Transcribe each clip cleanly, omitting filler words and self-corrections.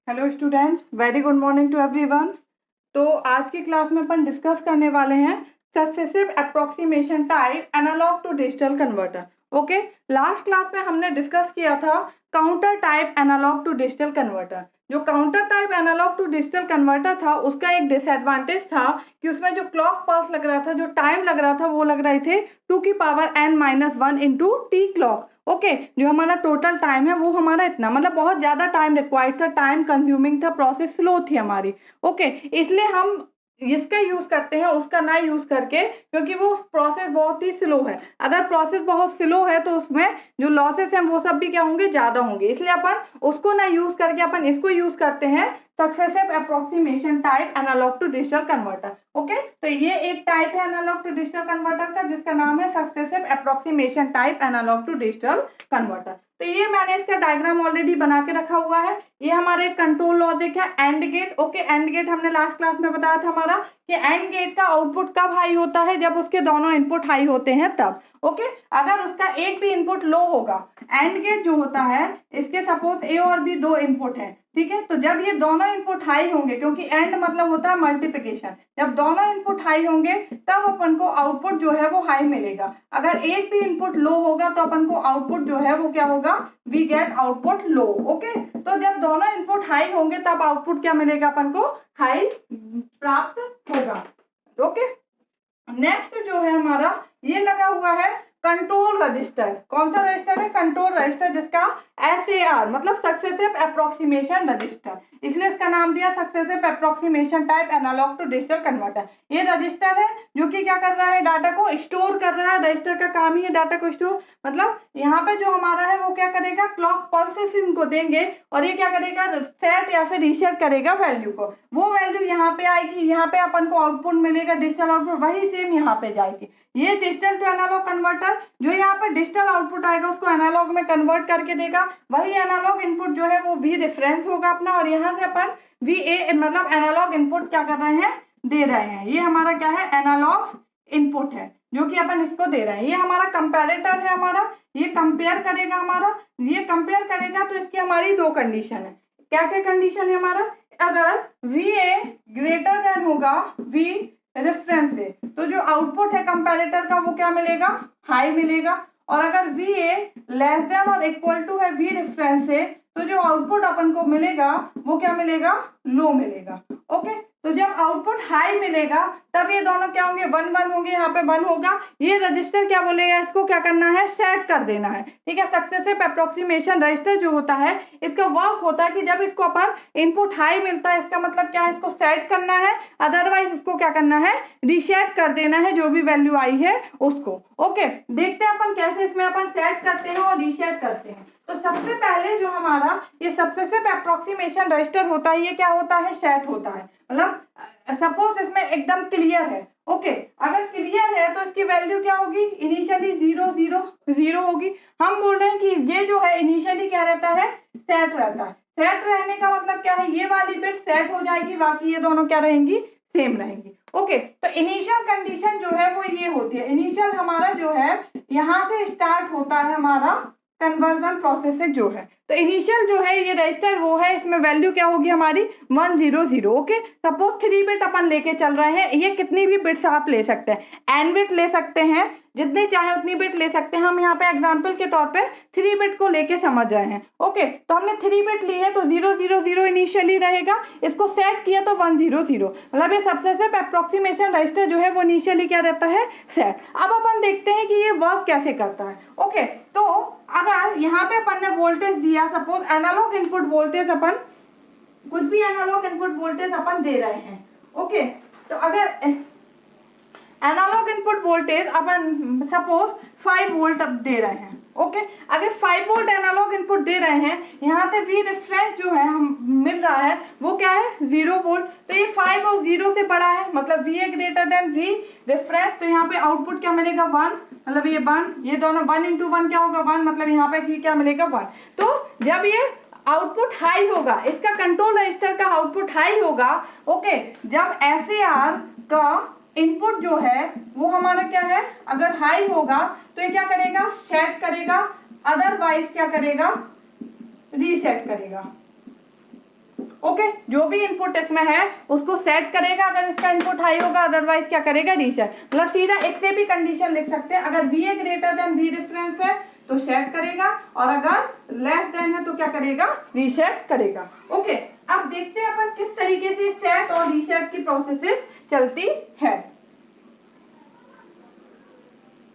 Hello students, very good morning to everyone. तो आज की क्लास में अपन डिस्कस करने वाले हैं successive approximation type analog to digital converter. Okay, last class में हमने डिस्कस किया था counter type analog to digital converter. जो counter type analog to digital converter था उसका एक डिसएडवांटेज था कि उसमें जो क्लॉक पल्स लग रहा था, जो टाइम लग रहा था, वो लग रहे थे 2n-1 into T clock. Okay, जो हमारा टोटल टाइम है वो हमारा इतना, मतलब बहुत ज्यादा टाइम रिक्वायर्ड था, टाइम कंज्यूमिंग था, प्रोसेस स्लो थी हमारी। ओके, इसलिए हम इसका यूज करते हैं उसका ना यूज करके, क्योंकि वो प्रोसेस बहुत ही स्लो है। अगर प्रोसेस बहुत स्लो है तो उसमें जो लॉसेस हैं वो सब भी क्या होंगे, ज्यादा होंगे। इसलिए अपन उसको ना यूज करके अपन इसको यूज करते हैं successive approximation type analog to digital converter. Okay, तो ये एक टाइप है एनालॉग टू डिजिटल कन्वर्टर का जिसका नाम है successive approximation type analog to digital converter. तो ये मैंने इसका डायग्राम ऑलरेडी बना के रखा हुआ है। ये हमारे कंट्रोल लॉजिक है, AND gate. Okay, AND gate हमने लास्ट क्लास में बताया था हमारा कि एंड गेट का आउटपुट कब हाई होता है, जब उसके दोनों इनपुट हाई होते हैं तब। ओके, अगर उसका एक भी इनपुट लो होगा, एंड गेट जो होता है इसके सपोज ए और बी दो इनपुट है, ठीक है, तो जब ये दोनों इनपुट हाई होंगे, क्योंकि एंड मतलब होता है मल्टीप्लिकेशन, जब दोनों इनपुट हाई होंगे तब अपन को आउटपुट जो है वो हाई मिलेगा। अगर एक भी इनपुट लो होगा तो अपन को आउटपुट जो है वो क्या होगा, we get output low. Okay, तो जब दोनों इनपुट हाई होंगे तब आउटपुट क्या मिलेगा, अपन को हाई प्राप्त होगा। ओके, नेक्स्ट जो है हमारा ये लगा हुआ है कंट्रोल रजिस्टर। कौन सा रजिस्टर है, कंट्रोल रजिस्टर, जिसका SAR मतलब सक्सेसिव अप्रोक्सीमेशन रजिस्टर, इसलिए इसका नाम दिया successive approximation type analog to digital converter. ये रजिस्टर है जो कि क्या कर रहा है, डाटा को स्टोर कर रहा है। रजिस्टर का काम ही है डाटा को स्टोर, मतलब यहाँ पे जो हमारा है वो क्या करेगा, क्लॉक पल्सेस इनको देंगे और ये क्या करेगा, सेट या फिर रीसेट करेगा वैल्यू को। वो वैल्यू यहाँ पे आएगी, यहाँ पे अपन को आउटपुट मिलेगा डिजिटल आउटपुट, वही सेम यहाँ पे जाएगी। ये डिजिटल टू एनालॉग कन्वर्टर, जो यहाँ पे डिजिटल आउटपुट आएगा उसको एनालॉग में कन्वर्ट करके देगा। वही एनालॉग इनपुट जो है वो भी रेफरेंस होगा अपना, और यहाँ से अपन VA मतलब एनालॉग इनपुट क्या कर रहे हैं, दे रहे हैं। ये हमारा क्या है, एनालॉग इनपुट है जो कि अपन इसको दे रहे हैं। ये हमारा कंपेरेटर है, हमारा ये कंपेयर करेगा, हमारा ये कंपेयर करेगा। तो इसकी हमारी दो कंडीशन है। क्या क्या कंडीशन है हमारा, अगर VA ग्रेटर देन होगा V रेफरेंस से तो जो आउटपुट है कंपैरेटर का वो क्या मिलेगा, हाई मिलेगा। और अगर VA लेस देन और इक्वल टू है V रेफरेंस से तो जो आउटपुट अपन को मिलेगा वो क्या मिलेगा, लो मिलेगा। ओके, तो जब आउटपुट हाई मिलेगा तब ये दोनों क्या होंगे, 1-1 होंगे, यहाँ पे 1 होगा। ये रजिस्टर क्या बोलेगा, इसको क्या करना है, सेट कर देना है। ठीक है, सक्सेसिव अप्रोक्सीमेशन रजिस्टर जो होता है इसका वर्क होता है कि जब इसको अपन इनपुट हाई मिलता है इसका मतलब क्या है, इसको सेट करना है, अदरवाइज इसको क्या करना है, रीसेट कर देना है जो भी वैल्यू आई है उसको। ओके, देखते हैं अपन कैसे इसमें अपन सेट करते हैं और रीसेट करते हैं। तो सबसे पहले जो हमारा ये सक्सेसिव अप्रोक्सीमेशन रजिस्टर होता है, ये क्या होता है, सेट होता है। मतलब सपोज इसमें एकदम क्लियर है। ओके, अगर क्लियर है तो इसकी वैल्यू क्या होगी, इनिशियली 0-0-0 होगी। हम बोल रहे हैं कि ये जो है इनिशियली क्या रहता है, सेट रहता है। सेट रहने का मतलब क्या है, ये वाली बिट सेट हो जाएगी, बाकी ये दोनों क्या रहेंगी, सेम रहेंगी। ओके, तो इनिशियल कंडीशन जो है वो ये होती है। इनिशियल हमारा जो है यहाँ से स्टार्ट होता है हमारा कन्वर्जन प्रोसेस जो है। तो इनिशियल जो है ये रजिस्टर वो है, इसमें वैल्यू क्या होगी हमारी 1-0-0। ओके, सपोज 3 बिट अपन लेके चल रहे हैं, ये कितनी भी बिट्स आप ले सकते हैं, एन बिट ले सकते हैं, जितनी चाहे उतनी बिट ले सकते हैं। हम यहाँ पे एग्जांपल के तौर पे 3 बिट को लेके समझ रहे हैं। ओके, तो हमने 3 बिट ली है तो 0-0-0 इनिशियली रहेगा, इसको सेट किया तो 1-0-0, मतलब ये सक्सेसिव अप्रोक्सीमेशन रजिस्टर जो है वो इनिशियली क्या रहता है, सेट। अब अपन देखते हैं कि ये वर्क कैसे करता है। ओके, तो अगर यहाँ पे अपन ने वोल्टेज दिया, सपोज एनालॉग इनपुट वोल्टेज, अपन कुछ भी एनालॉग इनपुट वोल्टेज अपन दे रहे हैं। ओके, तो अगर एनालॉग इनपुट वोल्टेज अपन सपोज 5 वोल्ट अब दे रहे हैं। ओके, अगर 5 वोल्ट एनालॉग इनपुट दे रहे हैं, यहाँ से V रेफरेंस जो है हम मिल रहा है वो क्या है, 0 वोल्ट। तो ये 5 और 0 से बड़ा है, मतलब VA greater than V reference. तो यहाँ पे आउटपुट क्या मिलेगा, 1, मतलब ये 1, ये दोनों 1 × 1 क्या होगा, 1, मतलब यहाँ पे क्या मिलेगा, 1। तो जब ये आउटपुट हाई होगा, इसका कंट्रोल रजिस्टर का आउटपुट हाई होगा। ओके, जब SAR का इनपुट जो है वो हमारा क्या है, अगर हाई होगा तो ये क्या करेगा, सेट करेगा, अदरवाइज क्या करेगा, रीसेट करेगा। ओके, जो भी इनपुट इसमें है उसको सेट करेगा, अगर इसका इनपुट हाई होगा, अदरवाइज क्या करेगा, रीसेट। मतलब सीधा इससे भी कंडीशन लिख सकते हैं, अगर VA greater than V reference है तो सेट करेगा, और अगर लेस देन है तो क्या करेगा, रीसेट करेगा। ओके, अब देखते हैं अपन किस तरीके से सेट और रीसेट की प्रोसेसेस चलती है।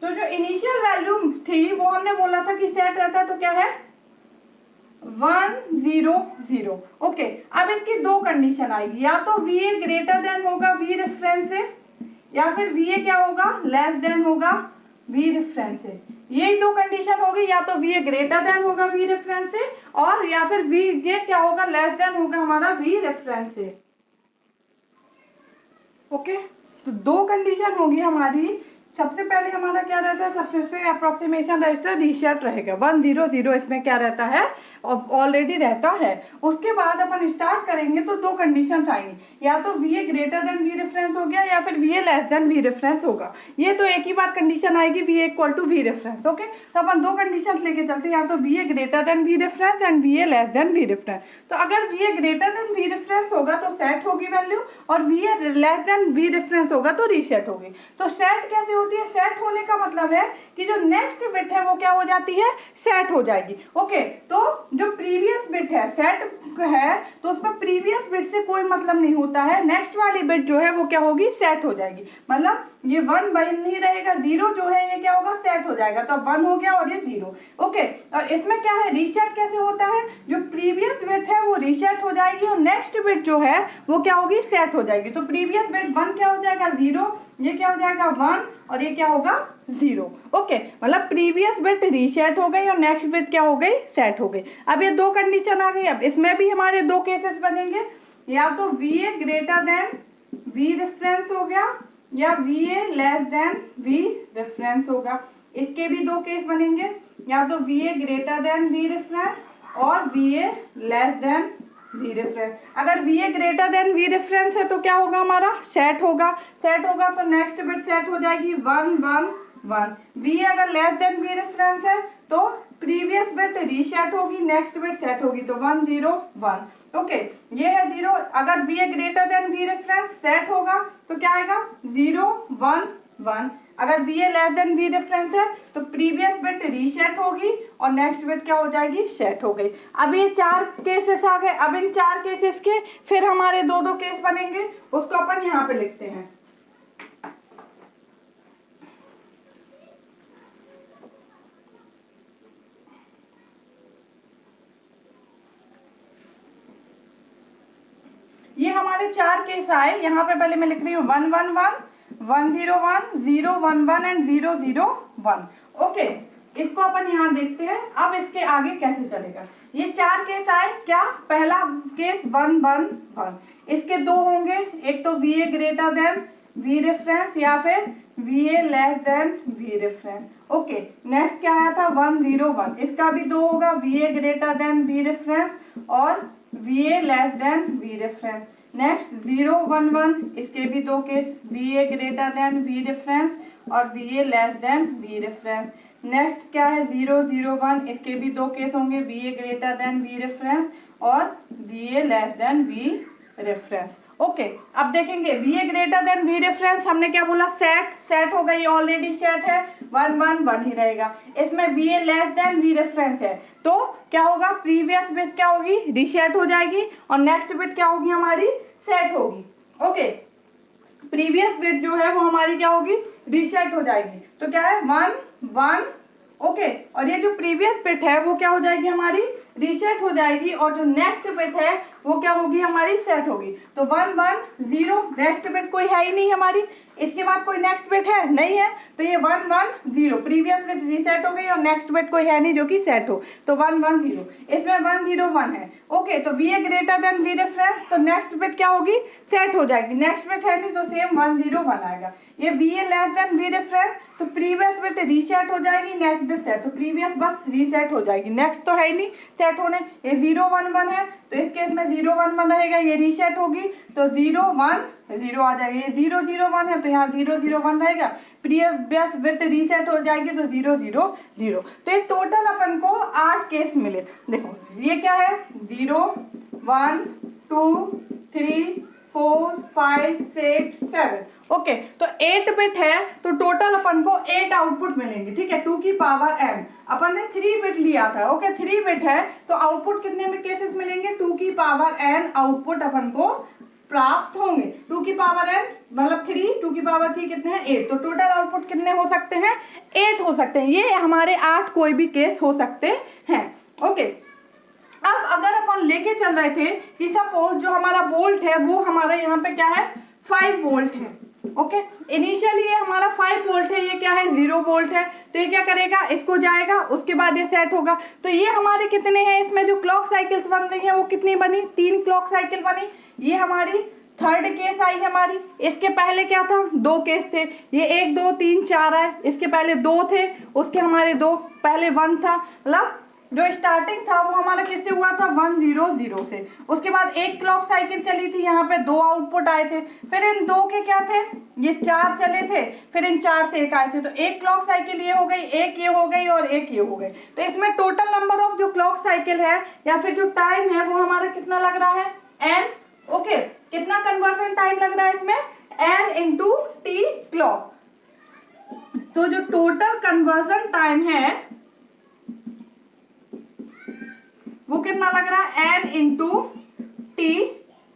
तो जो इनिशियल वैल्यू थी वो हमने बोला था कि सेट रहता है, तो क्या है 1 0 0। ओके, अब इसकी दो कंडीशन आएगी, या तो VA ग्रेटर देन होगा V रेफरेंस से, या फिर VA क्या होगा, लेस देन होगा V रेफरेंस से। यही दो कंडीशन होगी, या तो VA ग्रेटर देन होगा V रेफरेंस से, और या फिर VA क्या होगा, लेस देन होगा हमारा V रेफरेंस से। ओके, तो दो कंडीशन होगी हमारी। सबसे पहले हमारा क्या रहता है, सक्सेसिव अप्रोक्सीमेशन रजिस्टर रीसेट रहेगा, 1 0 0 इसमें क्या रहता है, ऑलरेडी रहता है। उसके बाद अपन स्टार्ट करेंगे तो दो कंडीशंस आएंगी, या तो VA greater than V reference हो गया, या फिर VA less than V reference होगा। ये तो एक ही बार कंडीशन आएगी, VA equal to V reference. Okay, तो अपन दो कंडीशंस लेके चलते हैं, या तो VA greater than V reference and VA less than V reference. तो अगर VA greater than V reference होगा तो सेट होगी वैल्यू, और VA less than V reference होगा तो रीसेट होगी। तो सेट कैसे होती है, सेट होने का मतलब है कि जो नेक्स्ट बिट है वो क्या हो जाती है, सेट हो जाएगी। ओके, तो जो प्रीवियस बिट है सेट है तो उसमें प्रीवियस बिट से कोई मतलब नहीं होता है, नेक्स्ट वाली बिट जो है वो क्या होगी, सेट हो जाएगी। मतलब ये 1 बन नहीं रहेगा, 0 जो है ये क्या होगा, सेट हो जाएगा। तो 1 हो गया और ये 0। ओके, और इसमें क्या है, रीसेट कैसे होता है, जो प्रीवियस बिट है वो रीसेट हो जाएगी, और नेक्स्ट बिट जो है वो क्या होगी, सेट हो जाएगी। तो प्रीवियस बिट 1 क्या हो जाएगा, 0, ये क्या हो जाएगा 1, और ये क्या होगा 0। ओके, मतलब प्रीवियस बिट रीसेट हो गई और नेक्स्ट बिट क्या हो गई, सेट हो गई। अब ये दो कंडीशन आ गई। अब इसमें भी हमारे दो केसेस बनेंगे, या तो VA greater than V reference हो गया, या VA less than V reference होगा। इसके भी दो केस बनेंगे, या तो VA greater than V reference और VA less than V reference. अगर VA greater than V reference है तो क्या होगा, हमारा सेट होगा। सेट होगा तो नेक्स्ट बिट सेट हो जाएगी 1 1 1। VA अगर लेस देन V रेफरेंस है तो प्रीवियस बिट रीसेट होगी, नेक्स्ट बिट सेट होगी, तो 1 0 1। ओके, ये है 0। अगर VA greater than V reference set होगा तो क्या आएगा 0 1 1। अगर VA less than V reference है तो प्रीवियस बिट रीसेट होगी और नेक्स्ट बिट क्या हो जाएगी, सेट हो गई। अब ये 4 केसेस आ गए। अब इन 4 केसेस के फिर हमारे दो केस बनेंगे, उसको अपन यहाँ पे लिखते हैं। ये हमारे 4 केस आए। यहाँ पे पहले मैं लिख रही हूँ 1 1 1 1 0 1 0 1 1 एंड 0 0 1। ओके, इसको अपन यहाँ देखते हैं अब इसके आगे कैसे चलेगा। ये 4 केस आए क्या, पहला केस 1 1 1, इसके दो होंगे, एक तो VA greater than V reference या फिर VA less than V reference. Okay, next क्या आया था 1 0 1, इसका भी दो होगा, VA greater than V reference और VA less than V reference. Next 0 1 1, इसके भी दो case, VA greater than V reference और VA less than V reference. Next क्या है 0 0 1, इसके भी दो केस होंगे, VA greater than V reference और VA less than V reference. Okay, अब देखेंगे VA greater than V reference हमने क्या बोला, सेट हो गई, ऑलरेडी सेट है, 1 1 1 ही रहेगा। इसमें VA less than V reference है तो क्या होगा, प्रीवियस बिट क्या होगी, रीसेट हो जाएगी और नेक्स्ट बिट क्या होगी, हमारी सेट होगी। ओके, प्रीवियस बिट जो है वो हमारी क्या होगी, रीसेट हो जाएगी। तो क्या है 1 1। ओके, और ये जो प्रीवियस बिट है वो क्या हो जाएगी, हमारी रीसेट हो जाएगी, और जो नेक्स्ट बिट है वो क्या होगी, हमारी सेट होगी। तो 1 1 0, नेक्स्ट बिट कोई है ही नहीं हमारी, इसके बाद कोई नेक्स्ट बिट है नहीं है, तो ये 1 1 0, प्रीवियस बिट रीसेट हो गई और नेक्स्ट बिट कोई है नहीं जो कि सेट हो, तो 1 1 0। इसमें 1 0 1 है। ओके, तो VA greater than V reference, तो नेक्स्ट बिट क्या होगी, सेट हो जाएगी, नेक्स्ट बिट है नहीं तो सेम 1 0 1 आएगा। ये VA less than V reference, तो प्रीवियस बिट रीसेट हो जाएगी, नेक्स्ट बिट सेट, तो प्रीवियस बस रीसेट हो जाएगी, नेक्स्ट तो है ही नहीं सेट होने। ये 0 1 1 है तो इस केस में 0 1 1 रहेगा, ये रीसेट होगी तो 0 1 0 आ जाएगा। ये 0 0 1 है तो यहाँ 0 0 1 रहेगा, प्रीवियस बिट रीसेट हो जाएगी तो 0 0 0। तो ये टोटल अपन को 8 केस मिले। देखो ये क्या है 0 1 2 3 4 5 6 7। ओके, तो 8 बिट है तो टोटल अपन को 8 आउटपुट मिलेंगे, ठीक है, 2 की पावर n। अपन ने 3 बिट लिया था, ओके, 3 बिट है तो आउटपुट कितने में केसेस मिलेंगे, 2 की पावर n आउटपुट अपन को प्राप्त होंगे। 2 की पावर n मतलब 3, 2 की पावर 3 कितने हैं 8, तो टोटल आउटपुट कितने हो सकते हैं 8 हो सकते हैं। ये हमारे 8 कोई भी केस हो सकते हैं। ओके, अब अगर अपन लेके चल रहे थे कि सपोज जो हमारा वोल्ट है वो हमारा यहाँ पे क्या है 5 वोल्ट है। ओके, इनिशियली ये हमारा 5 वोल्ट है, ये क्या है 0 वोल्ट है, तो ये क्या करेगा इसको जाएगा, उसके बाद ये सेट होगा। तो ये हमारे कितने हैं, इसमें जो क्लॉक साइकिल्स बन रही है वो कितनी बनी, 3 क्लॉक साइकिल बनी। ये हमारी थर्ड केस आई हमारी। इसके पहले क्या था, 2 केस थे, ये 1 2 3 4 आए, इसके पहले 2 थे, उसके हमारे 2 पहले 1 था, मतलब जो स्टार्टिंग था वो हमारा किससे हुआ था 1 0 0 से। उसके बाद एक क्लॉक साइकिल चली थी, यहाँ पे 2 आउटपुट आए थे, फिर इन 2 के क्या थे, ये 4 चले थे, फिर इन 4 से 1 आए थे, तो एक क्लॉक साइकिल ये हो गई, एक ये हो गई और एक ये हो गई। तो इसमें टोटल नंबर ऑफ जो क्लॉक साइकिल है या फिर जो टाइम है वो हमारा कितना लग रहा है n। ओके, कितना कन्वर्जन टाइम लग रहा है इसमें n इंटू टी क्लॉक। तो जो टोटल कन्वर्जन टाइम है वो कितना लग रहा है n into T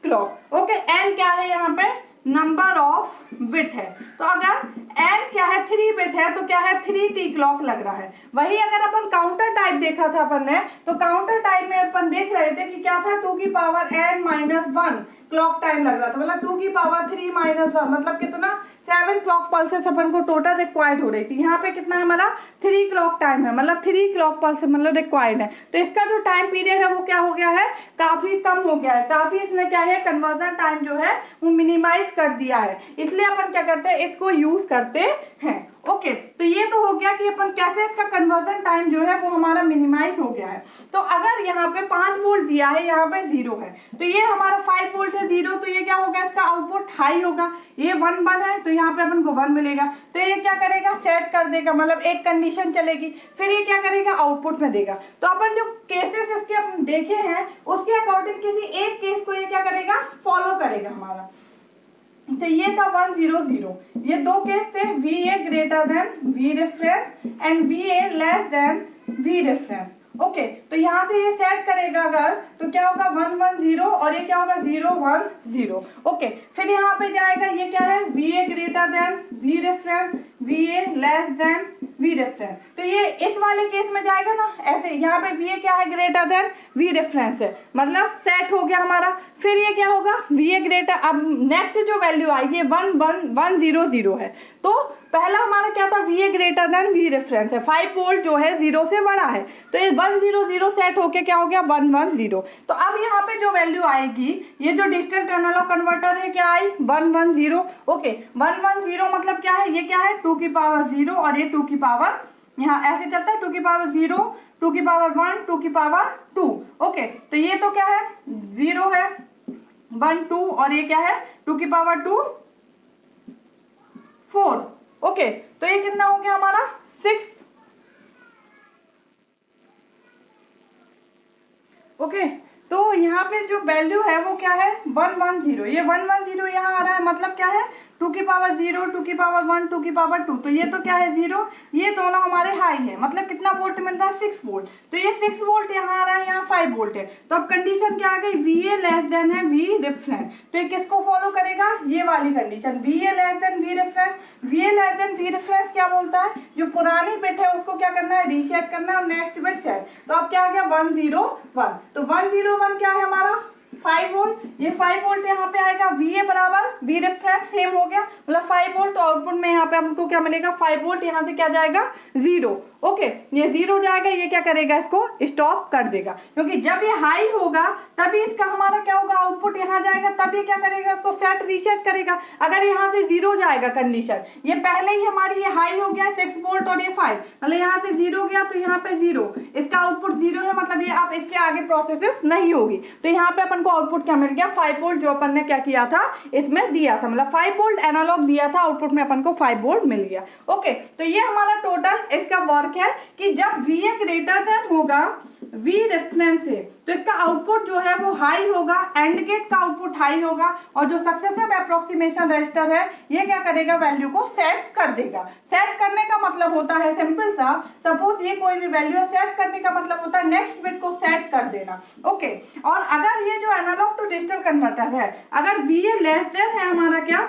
clock. Okay, n क्या है यहाँ पे नंबर ऑफ बिट है, तो अगर n क्या है 3 बिट है तो क्या है 3 टी क्लॉक लग रहा है। वही अगर अपन काउंटर टाइप देखा था अपन ने, तो काउंटर टाइप में अपन देख रहे थे कि क्या था 2 की power n minus 1 clock time लग रहा था, मतलब 2 की पावर 3 माइनस 1 मतलब कितना 7 क्लॉक पल्सेस अपन को टोटल रिक्वायर्ड हो रही थी। यहाँ पे कितना है हमारा 3 क्लॉक टाइम है, मतलब 3 क्लॉक पल्सेस मतलब रिक्वायर्ड है। तो इसका जो टाइम पीरियड है वो क्या हो गया है, काफी कम हो गया है, काफी इसमें क्या है कन्वर्जन टाइम जो है वो मिनिमाइज कर दिया है, इसलिए अपन क्या करते हैं इसको यूज करते हैं। ओके, तो ये तो हो गया कि अपन कैसे इसका कन्वर्जन टाइम जो है वो हमारा मिनिमाइज हो गया है। तो अगर यहाँ पे 5 वोल्ट दिया है, यहाँ पे 0 है, तो ये हमारा 5 वोल्ट है 0, तो ये क्या होगा इसका आउटपुट हाई होगा। ये 1 1 है तो यहाँ पे अपन को 1 मिलेगा, तो ये क्या करेगा सेट कर देगा, मतलब एक कंडीशन चलेगी, फिर ये क्या करेगा आउटपुट में देगा। तो अपन जो केसेस इसके अपन देखे हैं उसके अकॉर्डिंग किसी एक केस को ये क्या करेगा फॉलो करेगा हमारा। तो ये था 1 0 0, ये 2 केस थे, VA greater than V reference and VA less than V reference. Okay, तो यहाँ से ये सेट करेगा अगर, तो क्या होगा 1 1 0 और ये क्या होगा 0 1 0। ओके, फिर यहाँ पे जाएगा, ये क्या है VA greater than V reference, VA less than V reference, तो ये इस वाले केस में जाएगा ना ऐसे, यहाँ पे VA क्या है ग्रेटर देन V रेफरेंस है, मतलब सेट हो गया हमारा। फिर ये क्या होगा VA ग्रेटर, अब नेक्स्ट जो वैल्यू आएगी 1 1 1 0 0 है, तो पहला हमारा क्या था VA greater than V reference है, 5 वोल्ट जो है 0 से बड़ा है, तो ये 1 0 0 सेट होके क्या हो गया 1 1 0। तो अब यहाँ पे जो वैल्यू आएगी, ये जो डिजिटल टू एनालॉग कन्वर्टर है क्या आई 1 1 0। ओके, 1 1 0 मतलब क्या है, ये क्या है 2 की पावर 0 और ये 2 की पावर, यहाँ ऐसे चलता है 2 की पावर 0 2 की पावर 1 2 की पावर 2। ओके, तो ये तो क्या है 0 है 1 2 और ये क्या है 2 की पावर 2 4। ओके, तो ये कितना हो गया हमारा 6। ओके, तो यहाँ पे जो वैल्यू है वो क्या है 1 1 0, ये 1 1 0 यहाँ आ रहा है, मतलब क्या है 2 की पावर 0 2 की पावर 1 2 की पावर 2, तो ये तो क्या है 0, ये दोनों हमारे हाई है, मतलब कितना वोल्ट मिल रहा है 6 वोल्ट, तो ये 6 वोल्ट यहाँ आ रहा है, यहाँ 5 वोल्ट है। तो अब कंडीशन क्या आ गई VA लेस देन है V रेफरेंस, तो ये किसको फॉलो करेगा, ये वाली condition VA less than V reference. VA less than V reference क्या बोलता है, जो पुरानी बिट है उसको क्या करना है रीसेट करना है और नेक्स्ट बिट सेट। तो अब क्या आ गया 1 0 1, तो 1 0 1 क्या है हमारा 5 वोल्ट, ये 5 वोल्ट यहाँ पे आएगा, VA बराबर V रेफरेंस सेम हो गया, मतलब 5 वोल्ट, तो आउटपुट में यहाँ पे हमको क्या मिलेगा 5 वोल्ट, यहाँ से क्या जाएगा 0। ओके, ये 0 जाएगा, ये क्या करेगा इसको स्टॉप कर देगा, क्योंकि जब ये हाई होगा तभी इसका हमारा क्या होगा आउटपुट यहाँ जाएगा, तब ये क्या करेगा इसको सेट रीसेट करेगा। अगर यहाँ से 0 जाएगा कंडीशन, ये पहले ही हमारी ये हाई हो गया 6 वोल्ट और ये 5, मतलब यहाँ से 0 गया तो यहाँ पे 0, इसका आउटपुट 0 है, मतलब ये अब इसके आगे प्रोसेसेस नहीं होगी, तो यहाँ पे अपन को आउटपुट क्या मिल गया 5 वोल्ट, जो अपन ने क्या किया था इसमें दिया था, मतलब 5 वोल्ट एनालॉग दिया था, आउटपुट में अपन को 5 वोल्ट मिल गया। ओके, तो ये हमारा टोटल इसका वर्क है कि जब VA ग्रेटर देन होगा V रेफरेंस से, तो इसका आउटपुट जो है वो हाई होगा, एंड गेट का आउटपुट हाई होगा, और जो सक्सेसिव अप्रोक्सीमेशन रजिस्टर है ये क्या करेगा, वैल्यू को सेट कर देगा। सेट करने का मतलब होता है सिंपल सा, सपोज ये कोई भी वैल्यू सेट करने का मतलब होता है नेक्स्ट बिट को सेट कर देना। ओके, और अगर ये जो एनालॉग टू डिजिटल कन्वर्टर है, अगर VA लेस देन है हमारा क्या,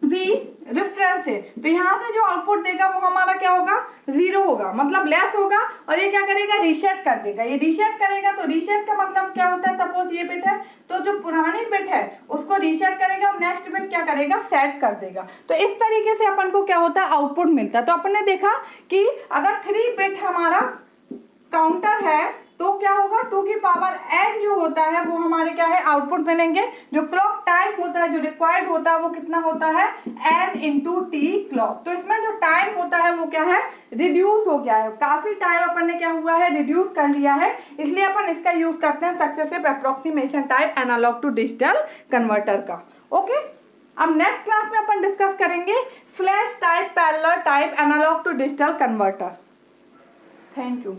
V रेफरेंस है, तो यहाँ से जो आउटपुट देगा वो हमारा क्या होगा, 0 होगा, मतलब लेस होगा, और ये क्या करेगा, रीसेट कर देगा। ये रीसेट करेगा, तो रीसेट का मतलब क्या होता है, सपोज ये बिट है तो जो पुरानी बिट है उसको रीसेट करेगा और नेक्स्ट बिट क्या करेगा, सेट कर देगा। तो इस तरीके से अपन को क्या होता है, आउटपुट मिलता है। तो अपन ने देखा कि अगर 3 बिट हमारा काउंटर है तो क्या होगा, 2 की पावर n जो होता है वो हमारे क्या है, आउटपुट मिलेंगे। जो क्लॉक टाइम होता है, जो रिक्वायर्ड होता है वो कितना होता है, n इंटू टी क्लॉक। तो इसमें जो टाइम होता है वो क्या है, रिड्यूस हो गया है, काफी टाइम अपन ने क्या हुआ है, रिड्यूस कर लिया है, इसलिए अपन इसका यूज करते हैं successive approximation type analog to digital converter का। ओके, अब नेक्स्ट क्लास में अपन डिस्कस करेंगे flash type, parallel type analog to digital converter. Thank you.